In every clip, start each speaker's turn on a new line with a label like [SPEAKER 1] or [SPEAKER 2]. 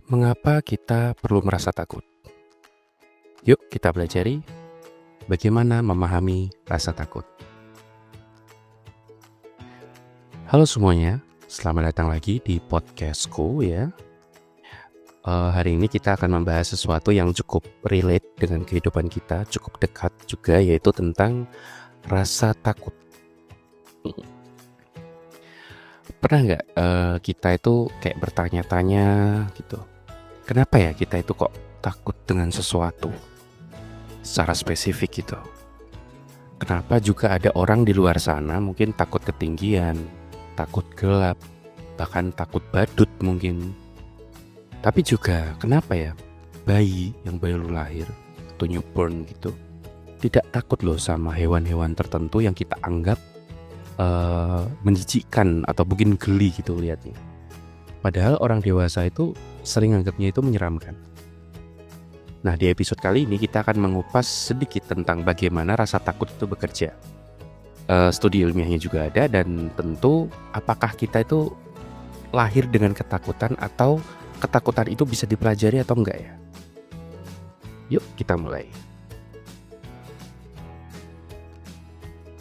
[SPEAKER 1] Mengapa kita perlu merasa takut? Yuk kita pelajari bagaimana memahami rasa takut. Halo semuanya, selamat datang lagi di podcastku ya. Hari ini kita akan membahas sesuatu yang cukup relate dengan kehidupan kita, cukup dekat juga, yaitu tentang rasa takut. Pernah nggak kita itu kayak bertanya-tanya gitu, kenapa ya kita itu kok takut dengan sesuatu secara spesifik gitu? Kenapa juga ada orang di luar sana mungkin takut ketinggian, takut gelap, bahkan takut badut mungkin. Tapi juga kenapa ya bayi yang baru lahir atau newborn gitu tidak takut loh sama hewan-hewan tertentu yang kita anggap menjijikkan atau mungkin geli gitu lihatnya. Padahal orang dewasa itu sering anggapnya itu menyeramkan. Nah, di episode kali ini kita akan mengupas sedikit tentang bagaimana rasa takut itu bekerja. Studi ilmiahnya juga ada, dan tentu apakah kita itu lahir dengan ketakutan atau ketakutan itu bisa dipelajari atau enggak ya. Yuk kita mulai.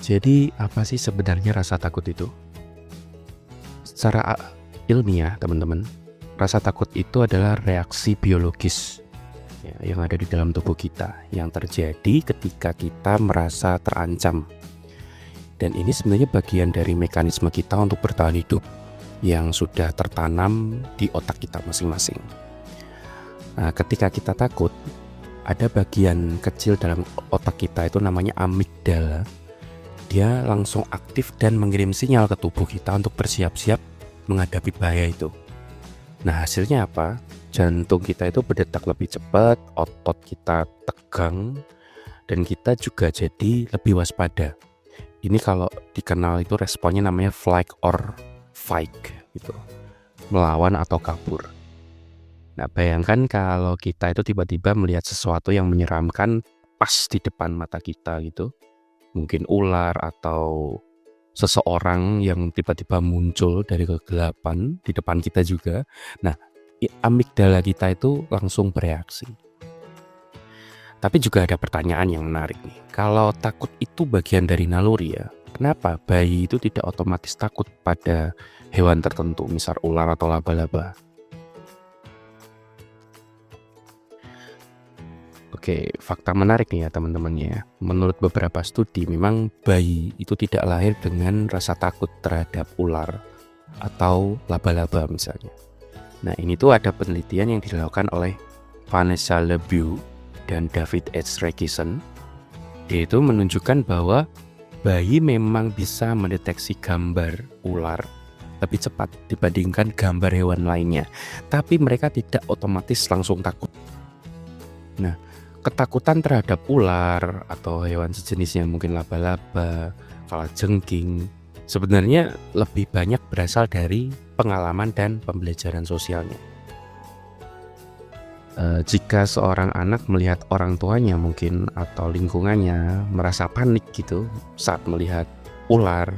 [SPEAKER 1] Jadi apa sih sebenarnya rasa takut itu? Secara ilmiah teman-teman, rasa takut itu adalah reaksi biologis ya, yang ada di dalam tubuh kita, yang terjadi ketika kita merasa terancam. Dan ini sebenarnya bagian dari mekanisme kita untuk bertahan hidup yang sudah tertanam di otak kita masing-masing. Nah, ketika kita takut, ada bagian kecil dalam otak kita itu namanya amigdala. Dia langsung aktif dan mengirim sinyal ke tubuh kita untuk bersiap-siap menghadapi bahaya itu. Nah, hasilnya apa? Jantung kita itu berdetak lebih cepat, otot kita tegang, dan kita juga jadi lebih waspada. Ini kalau dikenal itu responnya namanya flight or fight gitu, melawan atau kabur. Nah, bayangkan kalau kita itu tiba-tiba melihat sesuatu yang menyeramkan pas di depan mata kita gitu. Mungkin ular atau seseorang yang tiba-tiba muncul dari kegelapan di depan kita juga. Nah, amigdala kita itu langsung bereaksi. Tapi juga ada pertanyaan yang menarik nih. Kalau takut itu bagian dari naluri ya, kenapa bayi itu tidak otomatis takut pada hewan tertentu, misal ular atau laba-laba? Oke, fakta menarik nih ya teman-teman ya. Menurut beberapa studi, memang bayi itu tidak lahir dengan rasa takut terhadap ular atau laba-laba misalnya. Nah, ini tuh ada penelitian yang dilakukan oleh Vanessa LeBeau dan David H. Reckison. Dia itu menunjukkan bahwa bayi memang bisa mendeteksi gambar ular lebih cepat dibandingkan gambar hewan lainnya. Tapi mereka tidak otomatis langsung takut. Nah, ketakutan terhadap ular atau hewan sejenisnya, mungkin laba-laba, kalajengking, sebenarnya lebih banyak berasal dari pengalaman dan pembelajaran sosialnya. Jika seorang anak melihat orang tuanya mungkin atau lingkungannya merasa panik gitu saat melihat ular,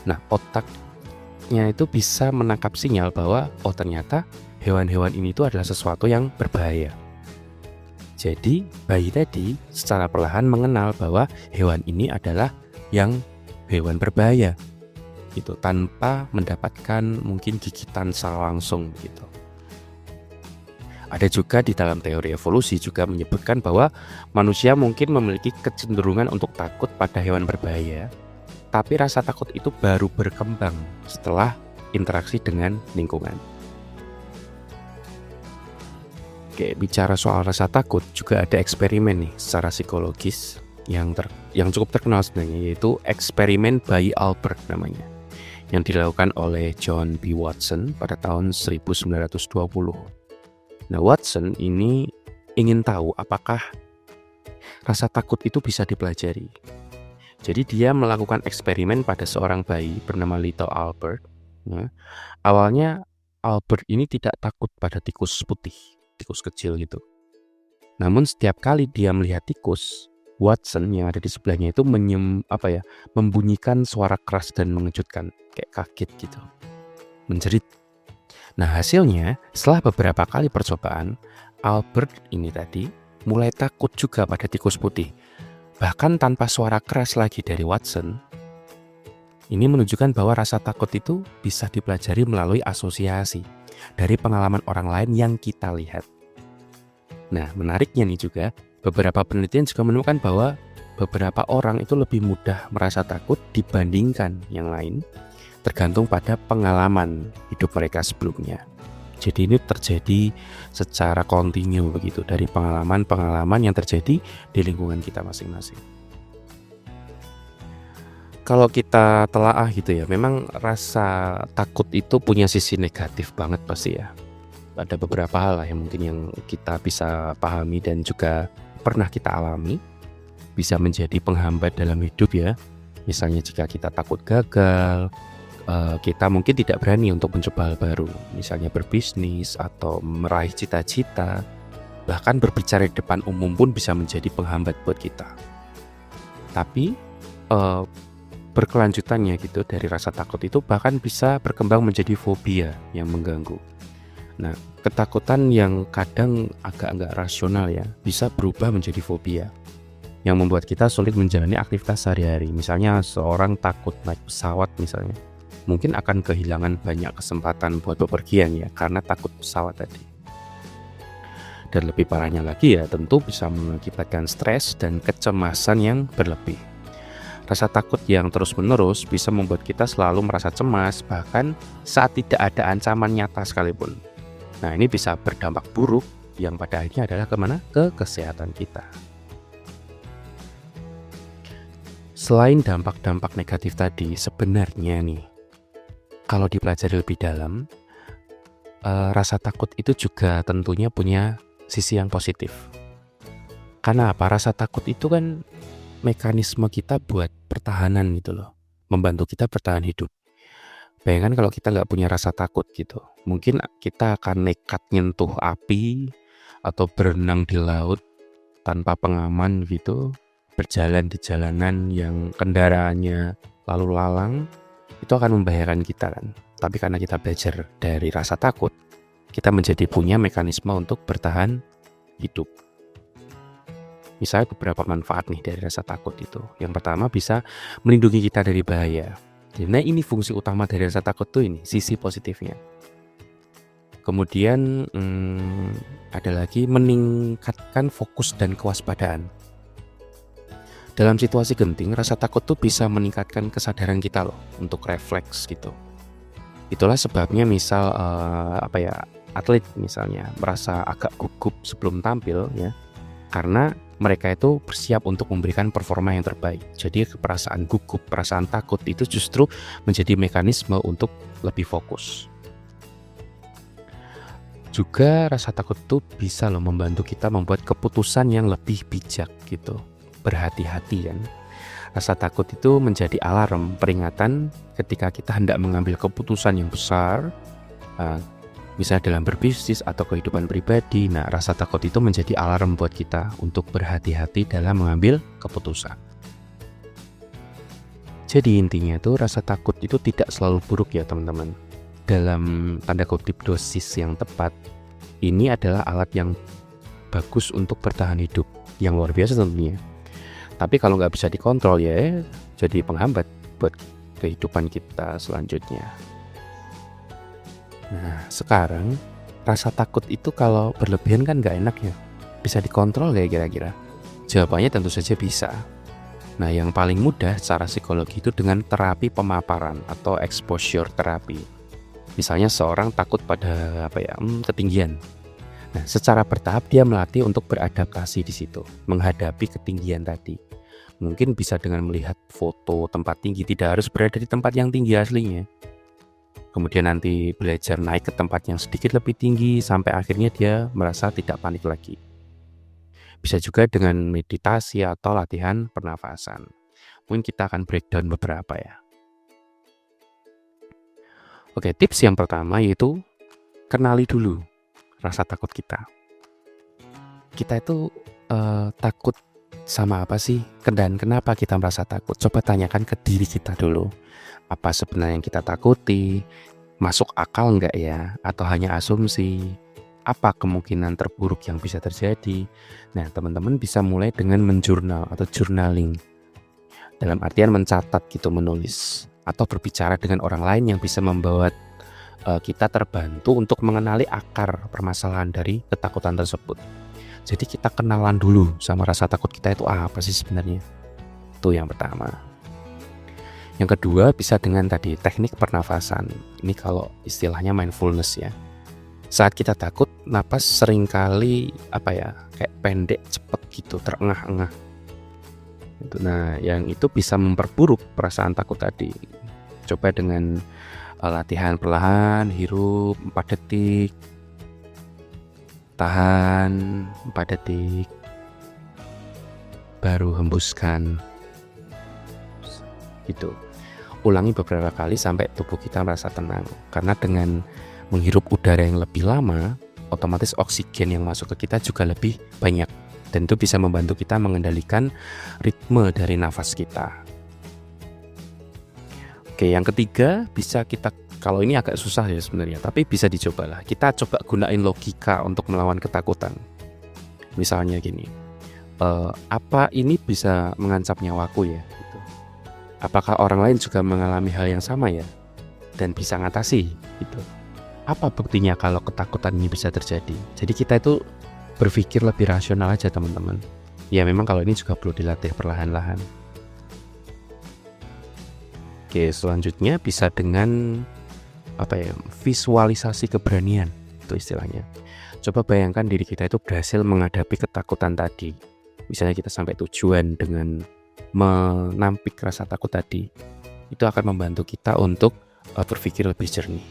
[SPEAKER 1] nah otaknya itu bisa menangkap sinyal bahwa ternyata hewan-hewan ini tuh adalah sesuatu yang berbahaya. Jadi bayi tadi secara perlahan mengenal bahwa hewan ini adalah yang hewan berbahaya gitu, tanpa mendapatkan mungkin gigitan secara langsung gitu. Ada juga di dalam teori evolusi juga menyebutkan bahwa manusia mungkin memiliki kecenderungan untuk takut pada hewan berbahaya, tapi rasa takut itu baru berkembang setelah interaksi dengan lingkungan. Oke, bicara soal rasa takut, juga ada eksperimen nih secara psikologis yang cukup terkenal sebenarnya, yaitu eksperimen bayi Albert namanya, yang dilakukan oleh John B. Watson pada tahun 1920. Nah, Watson ini ingin tahu apakah rasa takut itu bisa dipelajari. Jadi dia melakukan eksperimen pada seorang bayi bernama Little Albert. Nah, awalnya Albert ini tidak takut pada tikus putih, tikus kecil gitu. Namun setiap kali dia melihat tikus, Watson yang ada di sebelahnya itu membunyikan suara keras dan mengejutkan, kayak kaget gitu, menjerit. Nah, hasilnya setelah beberapa kali percobaan, Albert ini tadi mulai takut juga pada tikus putih. Bahkan tanpa suara keras lagi dari Watson, ini menunjukkan bahwa rasa takut itu bisa dipelajari melalui asosiasi dari pengalaman orang lain yang kita lihat. Nah, menariknya nih juga, beberapa penelitian juga menemukan bahwa beberapa orang itu lebih mudah merasa takut dibandingkan yang lain, tergantung pada pengalaman hidup mereka sebelumnya. Jadi ini terjadi secara kontinu begitu, dari pengalaman-pengalaman yang terjadi di lingkungan kita masing-masing. Kalau kita telaah gitu ya, memang rasa takut itu punya sisi negatif banget pasti ya. Ada beberapa hal lah yang mungkin yang kita bisa pahami dan juga pernah kita alami, bisa menjadi penghambat dalam hidup ya. Misalnya jika kita takut gagal, kita mungkin tidak berani untuk mencoba hal baru, misalnya berbisnis atau meraih cita-cita, bahkan berbicara di depan umum pun bisa menjadi penghambat buat kita. Tapi berkelanjutannya gitu dari rasa takut itu bahkan bisa berkembang menjadi fobia yang mengganggu. Nah, ketakutan yang kadang agak nggak rasional ya, bisa berubah menjadi fobia yang membuat kita sulit menjalani aktivitas sehari-hari. Misalnya seorang takut naik pesawat misalnya, mungkin akan kehilangan banyak kesempatan buat bepergian ya, karena takut pesawat tadi. Dan lebih parahnya lagi ya, tentu bisa mengakibatkan stres dan kecemasan yang berlebih. Rasa takut yang terus-menerus bisa membuat kita selalu merasa cemas, bahkan saat tidak ada ancaman nyata sekalipun. Nah, ini bisa berdampak buruk yang pada akhirnya adalah kemana? Ke kesehatan kita. Selain dampak-dampak negatif tadi, sebenarnya nih, kalau dipelajari lebih dalam, rasa takut itu juga tentunya punya sisi yang positif. Karena apa? Rasa takut itu kan mekanisme kita buat pertahanan gitu loh, membantu kita bertahan hidup. Bayangkan kalau kita nggak punya rasa takut gitu, mungkin kita akan nekat nyentuh api atau berenang di laut tanpa pengaman gitu, berjalan di jalanan yang kendaraannya lalu lalang, itu akan membahayakan kita kan. Tapi karena kita belajar dari rasa takut, kita menjadi punya mekanisme untuk bertahan hidup. Misalnya beberapa manfaat nih dari rasa takut itu. Yang pertama, bisa melindungi kita dari bahaya. Nah, ini fungsi utama dari rasa takut tuh ini, sisi positifnya. Kemudian ada lagi meningkatkan fokus dan kewaspadaan. Dalam situasi genting, rasa takut tuh bisa meningkatkan kesadaran kita loh untuk refleks gitu. Itulah sebabnya misal atlet misalnya merasa agak gugup sebelum tampil ya, karena mereka itu bersiap untuk memberikan performa yang terbaik. Jadi perasaan gugup, perasaan takut itu justru menjadi mekanisme untuk lebih fokus. Juga rasa takut itu bisa loh membantu kita membuat keputusan yang lebih bijak gitu. Berhati-hati kan. Rasa takut itu menjadi alarm peringatan ketika kita hendak mengambil keputusan yang besar, misalnya dalam berbisnis atau kehidupan pribadi. Nah, rasa takut itu menjadi alarm buat kita untuk berhati-hati dalam mengambil keputusan. Jadi intinya tuh rasa takut itu tidak selalu buruk ya teman-teman. Dalam tanda kutip dosis yang tepat, ini adalah alat yang bagus untuk bertahan hidup, yang luar biasa tentunya. Tapi kalau nggak bisa dikontrol ya jadi penghambat buat kehidupan kita selanjutnya. Nah, sekarang rasa takut itu kalau berlebihan kan nggak enak ya. Bisa dikontrol ya kira-kira? Jawabannya tentu saja bisa. Nah, yang paling mudah secara psikologi itu dengan terapi pemaparan atau exposure terapi. Misalnya seorang takut pada ketinggian. Nah, secara bertahap dia melatih untuk beradaptasi di situ, menghadapi ketinggian tadi. Mungkin bisa dengan melihat foto tempat tinggi, tidak harus berada di tempat yang tinggi aslinya. Kemudian nanti belajar naik ke tempat yang sedikit lebih tinggi sampai akhirnya dia merasa tidak panik lagi. Bisa juga dengan meditasi atau latihan pernafasan. Mungkin kita akan breakdown beberapa ya. Oke, tips yang pertama yaitu kenali dulu rasa takut kita. Kita itu takut sama apa sih? Dan kenapa kita merasa takut? Coba tanyakan ke diri kita dulu. Apa sebenarnya yang kita takuti? Masuk akal nggak ya? Atau hanya asumsi? Apa kemungkinan terburuk yang bisa terjadi? Nah, teman-teman bisa mulai dengan menjurnal atau journaling. Dalam artian mencatat gitu, menulis. Atau berbicara dengan orang lain yang bisa membawa kita terbantu untuk mengenali akar permasalahan dari ketakutan tersebut. Jadi kita kenalan dulu sama rasa takut kita itu apa sih sebenarnya. Itu yang pertama. Yang kedua bisa dengan tadi teknik pernafasan. Ini kalau istilahnya mindfulness ya. Saat kita takut, napas seringkali kayak pendek, cepet gitu, terengah-engah. Nah, yang itu bisa memperburuk perasaan takut tadi. Coba dengan latihan perlahan, hirup 4 detik, tahan 4 detik, baru hembuskan. Gitu. Ulangi beberapa kali sampai tubuh kita merasa tenang. Karena dengan menghirup udara yang lebih lama, otomatis oksigen yang masuk ke kita juga lebih banyak. Dan itu bisa membantu kita mengendalikan ritme dari nafas kita. Oke, yang ketiga bisa kita, kalau ini agak susah ya sebenarnya, tapi bisa dicobalah. Kita coba gunain logika untuk melawan ketakutan. Misalnya gini, apa ini bisa mengancam nyawaku ya? Gitu. Apakah orang lain juga mengalami hal yang sama ya? Dan bisa ngatasi gitu. Apa buktinya kalau ketakutan ini bisa terjadi? Jadi kita itu berpikir lebih rasional aja teman-teman. Ya memang kalau ini juga perlu dilatih perlahan-lahan. Oke, selanjutnya bisa dengan visualisasi keberanian, itu istilahnya. Coba bayangkan diri kita itu berhasil menghadapi ketakutan tadi. Misalnya kita sampai tujuan dengan menampik rasa takut tadi. Itu akan membantu kita untuk berpikir lebih jernih.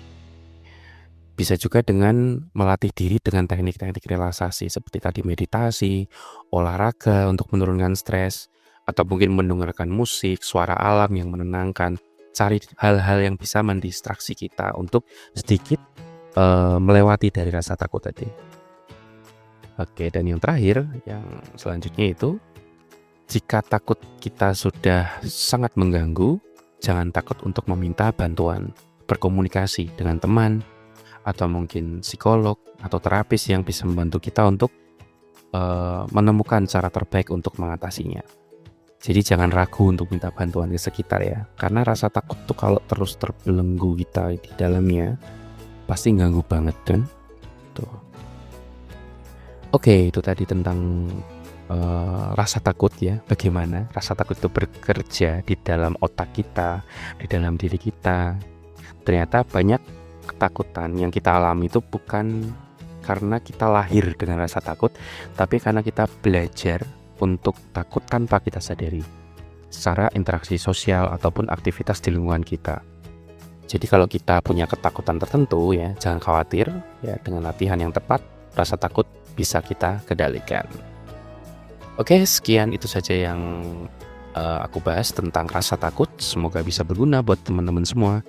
[SPEAKER 1] Bisa juga dengan melatih diri dengan teknik-teknik relaksasi seperti tadi meditasi, olahraga untuk menurunkan stres, atau mungkin mendengarkan musik, suara alam yang menenangkan. Cari hal-hal yang bisa mendistraksi kita untuk sedikit melewati dari rasa takut tadi. Oke, dan yang terakhir, yang selanjutnya itu, jika takut kita sudah sangat mengganggu, jangan takut untuk meminta bantuan, berkomunikasi dengan teman, atau mungkin psikolog atau terapis yang bisa membantu kita untuk menemukan cara terbaik untuk mengatasinya. Jadi jangan ragu untuk minta bantuan ke sekitar ya, karena rasa takut tuh kalau terus terbelenggu kita di dalamnya pasti ganggu banget kan. Tuh. Oke, itu tadi tentang rasa takut ya, bagaimana rasa takut itu bekerja di dalam otak kita, di dalam diri kita. Ternyata banyak ketakutan yang kita alami itu bukan karena kita lahir dengan rasa takut, tapi karena kita belajar untuk takut tanpa kita sadari secara interaksi sosial ataupun aktivitas di lingkungan kita. Jadi kalau kita punya ketakutan tertentu ya, jangan khawatir ya, dengan latihan yang tepat rasa takut bisa kita kendalikan. Oke, sekian itu saja yang aku bahas tentang rasa takut. Semoga bisa berguna buat teman-teman semua.